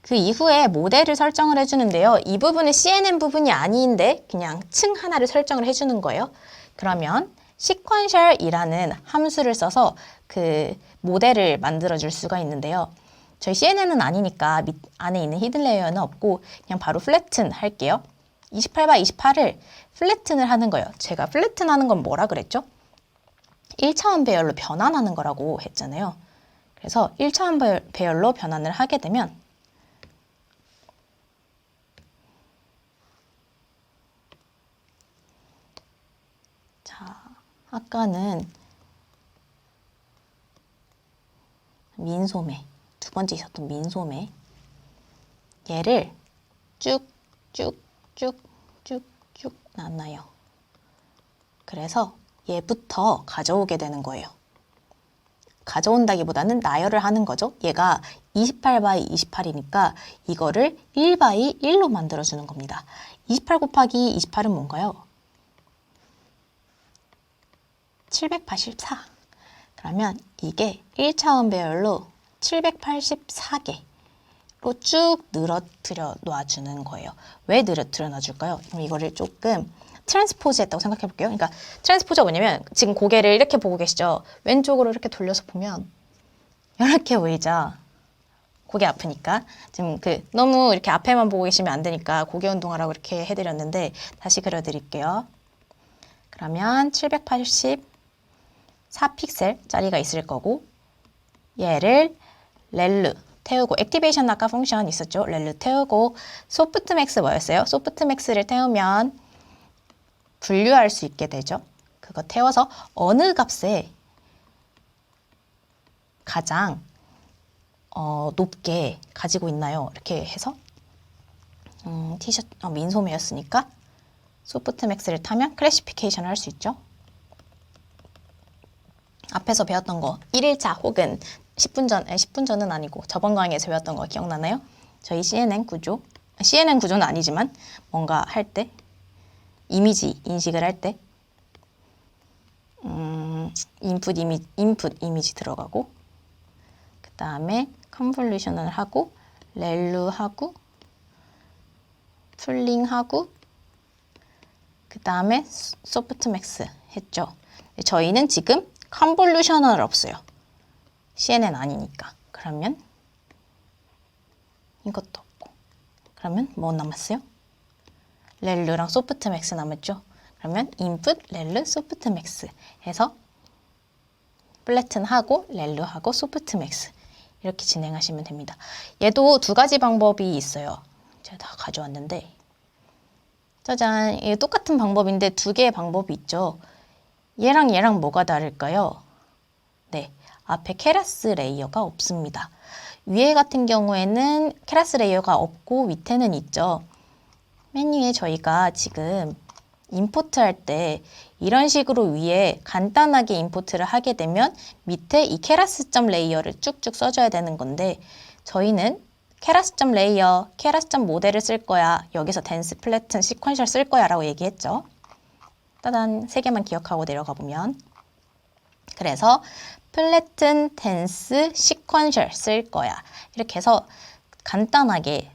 그 이후에 모델을 설정을 해주는데요. 이 부분은 CNN 부분이 아닌데 그냥 층 하나를 설정을 해주는 거예요. 그러면 sequential이라는 함수를 써서 그 모델을 만들어줄 수가 있는데요. 저희 CNN은 아니니까 밑 안에 있는 히든 레이어는 없고 그냥 바로 플래튼 할게요. 28×28을 플래튼을 하는 거예요. 제가 플래튼 하는 건 뭐라 그랬죠? 1차원 배열로 변환하는 거라고 했잖아요. 그래서 1차원 배열로 변환을 하게 되면 자, 아까는 민소매, 두 번째 있었던 민소매 얘를 쭉쭉쭉쭉쭉 나눠요. 그래서 얘부터 가져오게 되는 거예요. 가져온다기보다는 나열을 하는 거죠. 얘가 28×28이니까 이거를 1×1로 만들어주는 겁니다. 28 곱하기 28은 뭔가요? 784. 그러면 이게 1차원 배열로 784개로 쭉 늘어뜨려 놔주는 거예요. 왜 늘어뜨려 놔줄까요? 그럼 이거를 조금 트랜스포즈 했다고 생각해 볼게요. 그러니까 트랜스포즈가 뭐냐면 지금 고개를 이렇게 보고 계시죠? 왼쪽으로 이렇게 돌려서 보면 이렇게 보이죠? 고개 아프니까. 지금 너무 이렇게 앞에만 보고 계시면 안 되니까 고개 운동하라고 이렇게 해드렸는데 다시 그려드릴게요. 그러면 784픽셀짜리가 있을 거고 얘를 렐르 태우고 액티베이션 아까 펑션 있었죠? 렐르 태우고 소프트맥스 뭐였어요? 소프트맥스를 태우면 분류할 수 있게 되죠. 그거 태워서 어느 값에 가장 높게 가지고 있나요? 이렇게 해서 티셔츠 민소매였으니까 소프트맥스를 타면 클래시피케이션을 할 수 있죠. 앞에서 배웠던 거 1일차 혹은 10분 전, 10분 전은 아니고 저번 강의에서 배웠던 거 기억나나요? 저희 CNN 구조는 아니지만 뭔가 할 때 이미지 인식을 할 때 인풋 이미지 들어가고 그 다음에 컨볼루션을 하고 렐루하고 풀링하고 그 다음에 소프트맥스 했죠. 저희는 지금 컨볼루셔널 없어요. CNN 아니니까. 그러면 이것도 없고. 그러면 뭐 남았어요? 렐루랑 소프트맥스 남았죠. 그러면 인풋, 렐루, 소프트맥스 해서 플래튼하고 렐루하고 소프트맥스 이렇게 진행하시면 됩니다. 얘도 두 가지 방법이 있어요. 제가 다 가져왔는데 짜잔, 이게 똑같은 방법인데 두 개의 방법이 있죠. 얘랑 뭐가 다를까요? 네, 앞에 케라스 레이어가 없습니다. 위에 같은 경우에는 케라스 레이어가 없고 밑에는 있죠. 맨 위에 저희가 지금 임포트 할 때 이런 식으로 위에 간단하게 임포트를 하게 되면 밑에 이 케라스.점 레이어를 쭉쭉 써줘야 되는 건데 저희는 케라스.점 레이어, 케라스.점 모델을 쓸 거야. 여기서 댄스, 플래튼, 시퀀셜 쓸 거야 라고 얘기했죠. 따단 세 개만 기억하고 내려가 보면 그래서 플래튼, 댄스, 시퀀셜 쓸 거야. 이렇게 해서 간단하게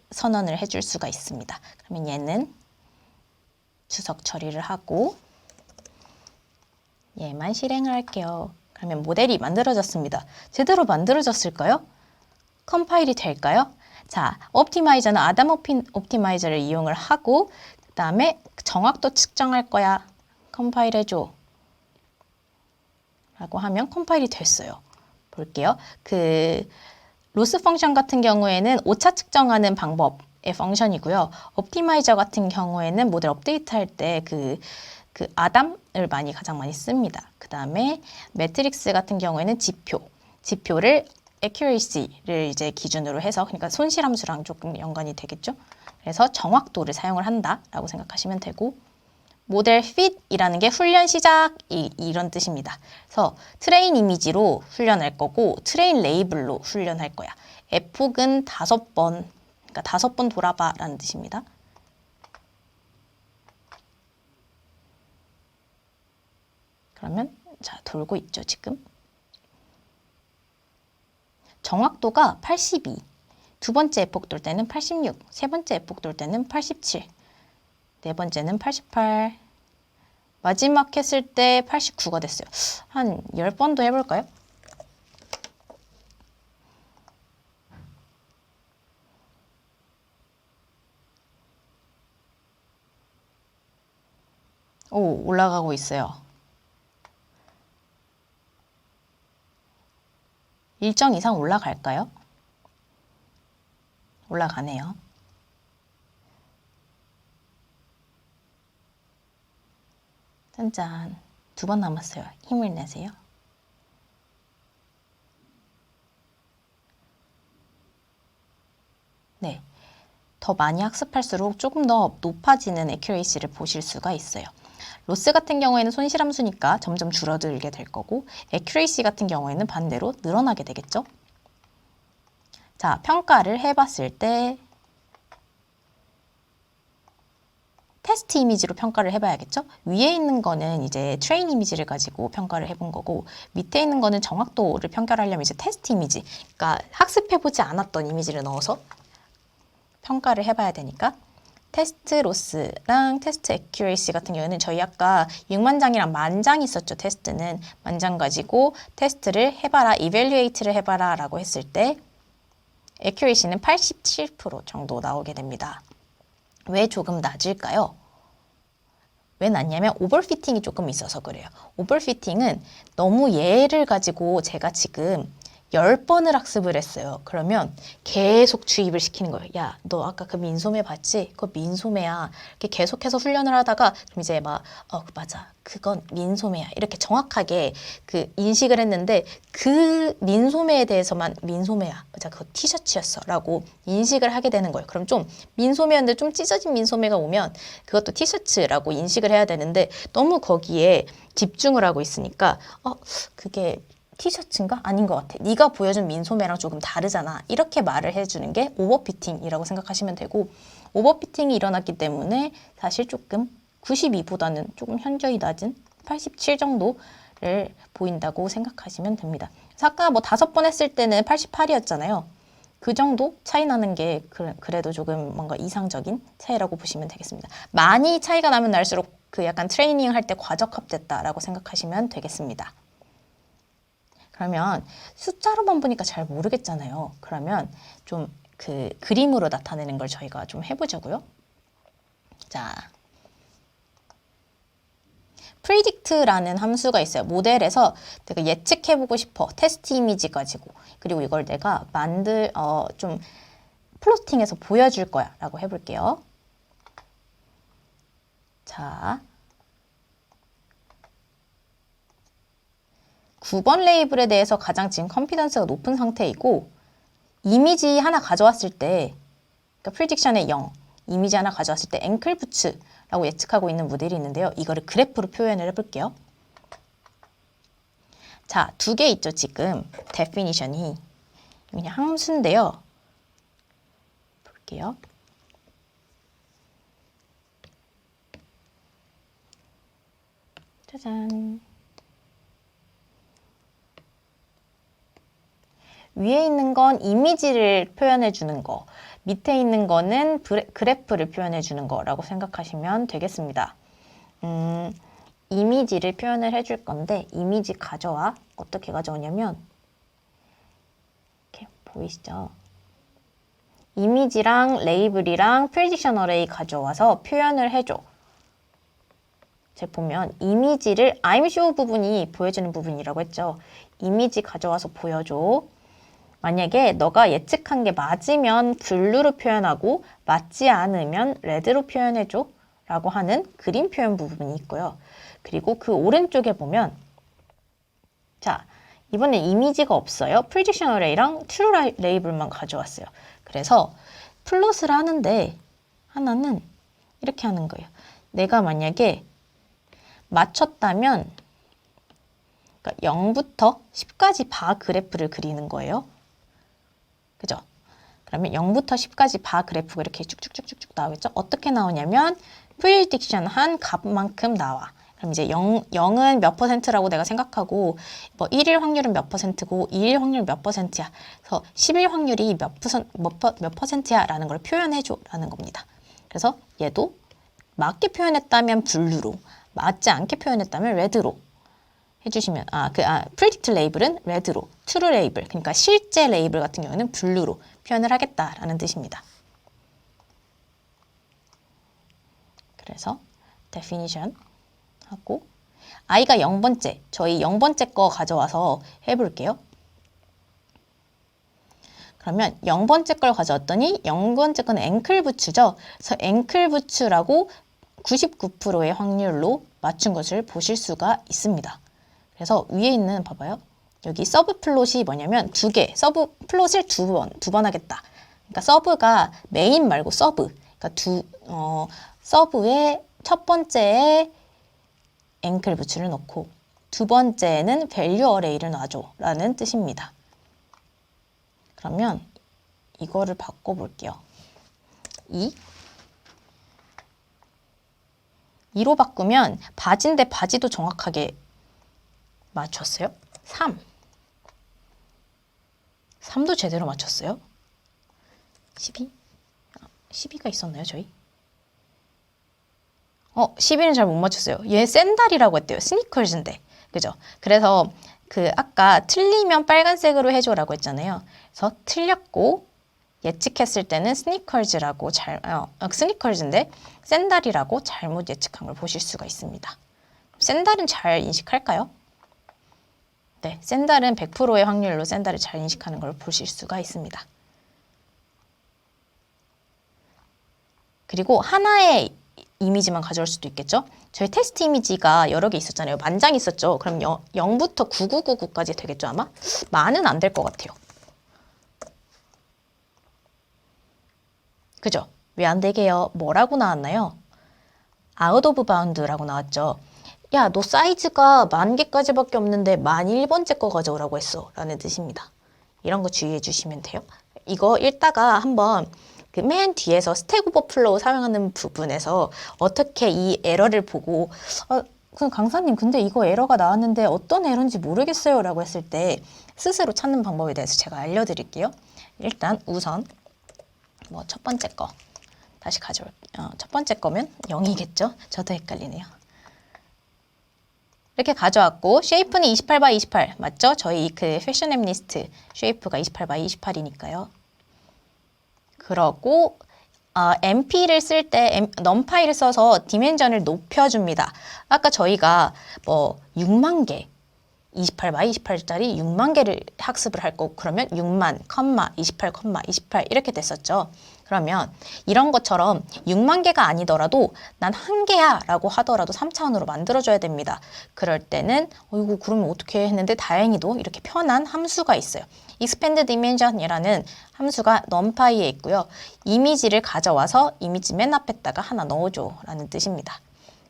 선언을 해줄 수가 있습니다. 그러면 얘는 주석 처리를 하고 얘만 실행을 할게요. 그러면 모델이 만들어졌습니다. 제대로 만들어졌을까요? 컴파일이 될까요? 자, 옵티마이저는 아담 옵티마이저를 이용을 하고 그 다음에 정확도 측정할 거야. 컴파일 해줘. 라고 하면 컴파일이 됐어요. 볼게요. 로스 펑션 같은 경우에는 오차 측정하는 방법의 펑션이고요. 옵티마이저 같은 경우에는 모델 업데이트 할 때 아담을 가장 많이 씁니다. 그 다음에 매트릭스 같은 경우에는 지표를 accuracy를 이제 기준으로 해서 그러니까 손실함수랑 조금 연관이 되겠죠. 그래서 정확도를 사용을 한다라고 생각하시면 되고 모델 fit이라는 게 훈련 시작 이런 뜻입니다. 그래서 트레인 이미지로 훈련할 거고 트레인 레이블로 훈련할 거야. f옥은 5번, 그러니까 5번 돌아봐라는 뜻입니다. 그러면 자 돌고 있죠 지금. 정확도가 82. 두 번째 에폭 돌 때는 86, 세 번째 에폭 돌 때는 87, 네 번째는 88, 마지막 했을 때 89가 됐어요. 한 10번도 해볼까요? 오, 올라가고 있어요. 일정 이상 올라갈까요? 올라가네요. 짠짠. 2번 남았어요. 힘을 내세요. 네. 더 많이 학습할수록 조금 더 높아지는 애큐레이시를 보실 수가 있어요. 로스 같은 경우에는 손실함수니까 점점 줄어들게 될 거고, 애큐레이시 같은 경우에는 반대로 늘어나게 되겠죠. 자, 평가를 해봤을 때 테스트 이미지로 평가를 해봐야겠죠? 위에 있는 거는 이제 트레인 이미지를 가지고 평가를 해본 거고, 밑에 있는 거는 정확도를 평가하려면 이제 테스트 이미지, 그러니까 학습해보지 않았던 이미지를 넣어서 평가를 해봐야 되니까, 테스트 로스랑 테스트 애큐레이시 같은 경우에는 저희 아까 6만 장이랑 10,000장 있었죠. 테스트는 10,000장 가지고 테스트를 해봐라, 이벨리에이트를 해봐라 라고 했을 때 애큐레이시는 87% 정도 나오게 됩니다. 왜 조금 낮을까요? 왜 낮냐면 오버피팅이 조금 있어서 그래요. 오버피팅은 너무 얘를 가지고 제가 지금 10번을 학습을 했어요. 그러면 계속 주입을 시키는 거예요. 야, 너 아까 그 민소매 봤지? 그거 민소매야. 이렇게 계속해서 훈련을 하다가 그럼 이제 막 맞아. 그건 민소매야. 이렇게 정확하게 그 인식을 했는데 그 민소매에 대해서만 민소매야. 맞아. 그거 티셔츠였어. 라고 인식을 하게 되는 거예요. 그럼 좀 민소매였는데 좀 찢어진 민소매가 오면 그것도 티셔츠라고 인식을 해야 되는데 너무 거기에 집중을 하고 있으니까 그게 티셔츠인가? 아닌 것 같아. 네가 보여준 민소매랑 조금 다르잖아. 이렇게 말을 해주는 게 오버피팅이라고 생각하시면 되고, 오버피팅이 일어났기 때문에 사실 조금 92보다는 조금 현저히 낮은 87 정도를 보인다고 생각하시면 됩니다. 그래서 아까 뭐 5번 했을 때는 88이었잖아요. 그 정도 차이 나는 게 그래도 조금 뭔가 이상적인 차이라고 보시면 되겠습니다. 많이 차이가 나면 날수록 그 약간 트레이닝 할 때 과적합됐다라고 생각하시면 되겠습니다. 그러면 숫자로만 보니까 잘 모르겠잖아요. 그러면 좀 그 그림으로 나타내는 걸 저희가 좀 해보자고요. 자, predict라는 함수가 있어요. 모델에서 내가 예측해보고 싶어. 테스트 이미지 가지고. 그리고 이걸 내가 좀 플로팅해서 보여줄 거야. 라고 해볼게요. 자, 9번 레이블에 대해서 가장 지금 컨피던스가 높은 상태이고, 이미지 하나 가져왔을 때, 그러니까 프리딕션의 0, 이미지 하나 가져왔을 때 앵클 부츠라고 예측하고 있는 모델이 있는데요. 이거를 그래프로 표현을 해볼게요. 자, 2개 있죠, 지금. 데피니션이. 그냥 함수인데요. 볼게요. 짜잔. 위에 있는 건 이미지를 표현해 주는 거, 밑에 있는 거는 그래프를 표현해 주는 거라고 생각하시면 되겠습니다. 이미지를 표현을 해줄 건데 이미지 가져와. 어떻게 가져오냐면 이렇게 보이시죠? 이미지랑 레이블이랑 프리딕션 어레이 가져와서 표현을 해줘. 제가 보면 이미지를 I'm sure 부분이 보여주는 부분이라고 했죠. 이미지 가져와서 보여줘. 만약에 너가 예측한 게 맞으면 블루로 표현하고 맞지 않으면 레드로 표현해줘 라고 하는 그림 표현 부분이 있고요. 그리고 그 오른쪽에 보면 자, 이번엔 이미지가 없어요. 프리딕션 어레이랑 트루 레이블만 가져왔어요. 그래서 플롯을 하는데 하나는 이렇게 하는 거예요. 내가 만약에 맞췄다면 그러니까 0부터 10까지 바 그래프를 그리는 거예요. 그죠? 그러면 0부터 10까지 바 그래프가 이렇게 쭉쭉쭉쭉 나오겠죠? 어떻게 나오냐면 프리딕션 한 값만큼 나와. 그럼 이제 0은 몇 %라고 내가 생각하고 뭐 1일 확률은 몇 %고 2일 확률 몇 %야. 그래서 10일 확률이 몇 %야 라는 걸 표현해줘 라는 겁니다. 그래서 얘도 맞게 표현했다면 블루로, 맞지 않게 표현했다면 레드로 해주시면 predict 레이블은 레드로, true 레이블, 그러니까 실제 레이블 같은 경우는 블루로 표현을 하겠다라는 뜻입니다. 그래서 definition 하고 i가 0번째, 저희 0번째 거 가져와서 해볼게요. 그러면 0번째 걸 가져왔더니 0번째 거는 앵클 부츠죠. 그래서 앵클 부츠라고 99%의 확률로 맞춘 것을 보실 수가 있습니다. 그래서 위에 있는 봐봐요. 여기 서브 플롯이 뭐냐면 두 개, 서브 플롯을 두 번 하겠다. 그러니까 서브가 메인 말고 서브. 그러니까 서브에 첫 번째에 앵클 부츠를 넣고 두 번째에는 밸류 어레이를 놔줘 라는 뜻입니다. 그러면 이거를 바꿔볼게요. 2로 바꾸면 바지인데 바지도 정확하게 맞췄어요. 3도 제대로 맞췄어요. 12가 있었나요, 저희? 12는 잘 못 맞췄어요. 얘 샌달이라고 했대요. 스니커즈인데. 그죠? 그래서 아까 틀리면 빨간색으로 해줘라고 했잖아요. 그래서 틀렸고 예측했을 때는 스니커즈라고 스니커즈인데 샌달이라고 잘못 예측한 걸 보실 수가 있습니다. 샌달은 잘 인식할까요? 네, 샌달은 100%의 확률로 샌달을 잘 인식하는 걸 보실 수가 있습니다. 그리고 하나의 이미지만 가져올 수도 있겠죠? 저희 테스트 이미지가 여러 개 있었잖아요. 만장 있었죠? 그럼 0부터 9999까지 되겠죠, 아마? 만은 안 될 것 같아요. 그죠? 왜 안 되게요? 뭐라고 나왔나요? out of bound라고 나왔죠. 야, 너 사이즈가 10,000개까지밖에 없는데 1001번째 거 가져오라고 했어 라는 뜻입니다. 이런 거 주의해 주시면 돼요. 이거 읽다가 한번 맨 뒤에서 스택 오버플로우 사용하는 부분에서 어떻게 이 에러를 보고 강사님 근데 이거 에러가 나왔는데 어떤 에러인지 모르겠어요 라고 했을 때 스스로 찾는 방법에 대해서 제가 알려드릴게요. 일단 우선 뭐 첫 번째 거 다시 가져올게요. 첫 번째 거면 0이겠죠? 저도 헷갈리네요. 이렇게 가져왔고 쉐이프는 28x28 맞죠? 저희 패션 앱리스트 쉐이프가 28x28이니까요. 그러고 MP를 쓸 때 numPy를 써서 디멘전을 높여줍니다. 아까 저희가 뭐 6만 개 28x28짜리 6만 개를 학습을 할 거고 그러면 6만, 28, 28 이렇게 됐었죠. 그러면 이런 것처럼 6만 개가 아니더라도 난 한 개야 라고 하더라도 3차원으로 만들어줘야 됩니다. 그럴 때는 이거 그러면 어떻게 했는데 다행히도 이렇게 편한 함수가 있어요. expand dimension이라는 함수가 numpy에 있고요. 이미지를 가져와서 이미지 맨 앞에다가 하나 넣어줘 라는 뜻입니다.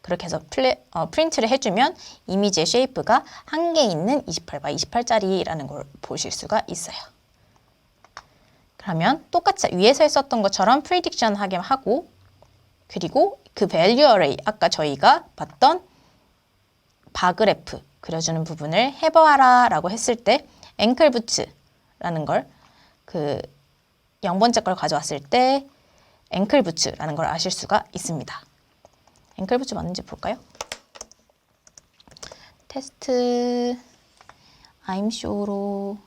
그렇게 해서 프린트를 해주면 이미지의 쉐이프가 한 개 있는 28x28짜리라는 걸 보실 수가 있어요. 그러면 똑같이 위에서 했었던 것처럼 프리딕션 하게 하고 그리고 그 value array 아까 저희가 봤던 바그래프 그려주는 부분을 해봐라 라고 했을 때 앵클 부츠라는 걸 0번째 걸 가져왔을 때 앵클 부츠라는 걸 아실 수가 있습니다. 앵클 부츠 맞는지 볼까요? 테스트 I'm show로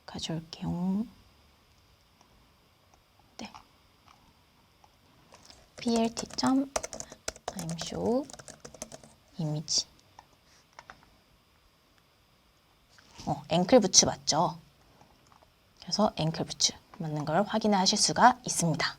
가져올게요. 네. plt.I'm show 이미지. 앵클 부츠 맞죠? 그래서 앵클 부츠 맞는 걸 확인하실 수가 있습니다.